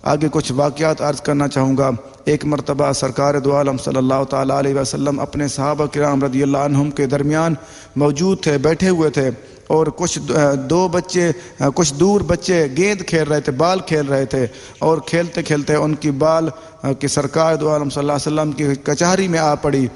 آگے کچھ واقعات عرض کرنا چاہوں گا۔ ایک مرتبہ سرکار دو عالم صلی اللہ تعالیٰ علیہ وسلم اپنے صحابہ کرام رضی اللہ عنہم کے درمیان موجود تھے، بیٹھے ہوئے تھے، اور کچھ دور بچے گیند کھیل رہے تھے، بال کھیل رہے تھے، اور کھیلتے کھیلتے ان کی بال کہ سرکار دو عالم صلی اللہ علیہ وسلم کی کچہری میں آ پڑی۔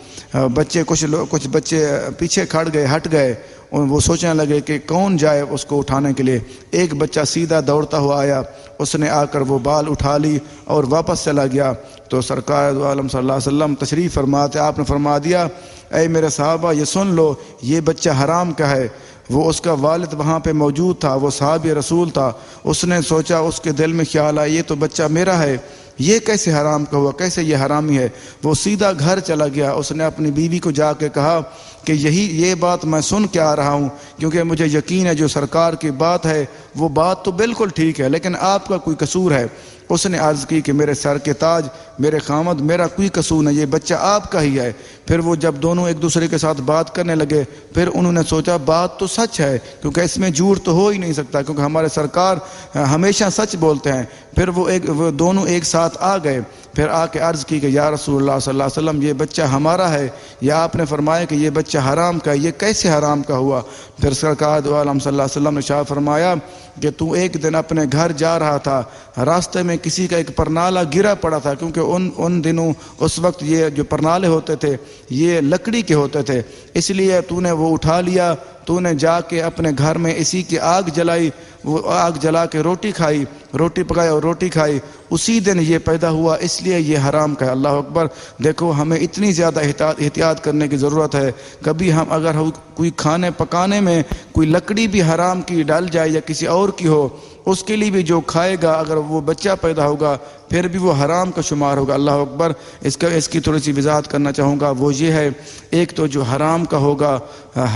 کچھ بچے پیچھے ہٹ گئے، اور وہ سوچنے لگے کہ کون جائے اس کو اٹھانے کے لیے۔ ایک بچہ سیدھا دوڑتا ہوا آیا، اس نے آ کر وہ بال اٹھا لی اور واپس چلا گیا۔ تو سرکار دو عالم صلی اللہ علیہ وسلم تشریف فرماتے آپ نے فرما دیا، اے میرے صحابہ یہ سن لو، یہ بچہ حرام کا ہے۔ وہ اس کا والد وہاں پہ موجود تھا، وہ صحابی رسول تھا۔ اس نے سوچا، اس کے دل میں خیال آیا یہ تو بچہ میرا ہے، یہ کیسے حرام کا ہوا، کیسے یہ حرامی ہے۔ وہ سیدھا گھر چلا گیا۔ اس نے اپنی بیوی کو جا کے کہا کہ یہ بات میں سن کے آ رہا ہوں، کیونکہ مجھے یقین ہے جو سرکار کی بات ہے وہ بات تو بالکل ٹھیک ہے، لیکن آپ کا کوئی قصور ہے۔ اس نے عرض کی کہ میرے سر کے تاج، میرے خامد، میرا کوئی قصور نہیں، یہ بچہ آپ کا ہی ہے۔ پھر وہ جب دونوں ایک دوسرے کے ساتھ بات کرنے لگے، پھر انہوں نے سوچا بات تو سچ ہے، کیونکہ اس میں جھوٹ تو ہو ہی نہیں سکتا، کیونکہ ہمارے سرکار ہمیشہ سچ بولتے ہیں۔ پھر وہ دونوں ایک ساتھ آ گئے، پھر آ کے عرض کی کہ یا رسول اللہ صلی اللہ علیہ وسلم یہ بچہ ہمارا ہے، یا آپ نے فرمایا کہ یہ بچہ حرام کا ہے، یہ کیسے حرام کا ہوا؟ پھر سرکار دو عالم صلی اللہ علیہ وسلم نے ارشاد فرمایا کہ تو ایک دن اپنے گھر جا رہا تھا، راستے میں کسی کا ایک پرنالہ گرا پڑا تھا، کیونکہ ان دنوں اس وقت یہ جو پرنالے ہوتے تھے یہ لکڑی کے ہوتے تھے، اس لیے تو نے وہ اٹھا لیا، تو نے جا کے اپنے گھر میں اسی کی آگ جلائی، وہ آگ جلا کے روٹی پکائی اور روٹی کھائی، اسی دن یہ پیدا ہوا، اس لیے یہ حرام کا ہے۔ اللہ اکبر! دیکھو ہمیں اتنی زیادہ احتیاط کرنے کی ضرورت ہے۔ کبھی ہم اگر کوئی کھانے پکانے میں کوئی لکڑی بھی حرام کی ڈال جائے یا کسی اور کی ہو، اس کے لیے بھی جو کھائے گا اگر وہ بچہ پیدا ہوگا پھر بھی وہ حرام کا شمار ہوگا۔ اللہ اکبر! اس کی تھوڑی سی وضاحت کرنا چاہوں گا، وہ یہ ہے، ایک تو جو حرام کا ہوگا،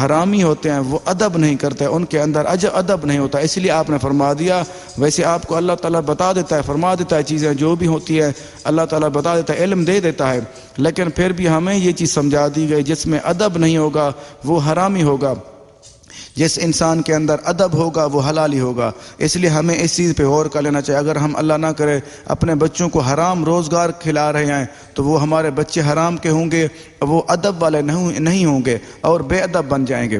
حرامی ہوتے ہیں وہ ادب نہیں کرتے، ان کے اندر ادب نہیں ہوتا، اس لیے آپ نے فرما دیا۔ ویسے آپ کو اللہ تعالیٰ بتا دیتا ہے، فرما دیتا ہے، چیزیں جو بھی ہوتی ہے اللہ تعالیٰ بتا دیتا ہے، علم دے دیتا ہے، لیکن پھر بھی ہمیں یہ چیز سمجھا دی گئی جس میں ادب نہیں ہوگا وہ حرامی ہوگا، جس انسان کے اندر ادب ہوگا وہ حلالی ہوگا۔ اس لیے ہمیں اس چیز پہ غور کر لینا چاہیے۔ اگر ہم اللہ نہ کرے اپنے بچوں کو حرام روزگار کھلا رہے ہیں تو وہ ہمارے بچے حرام کے ہوں گے، وہ ادب والے نہیں ہوں گے اور بے ادب بن جائیں گے۔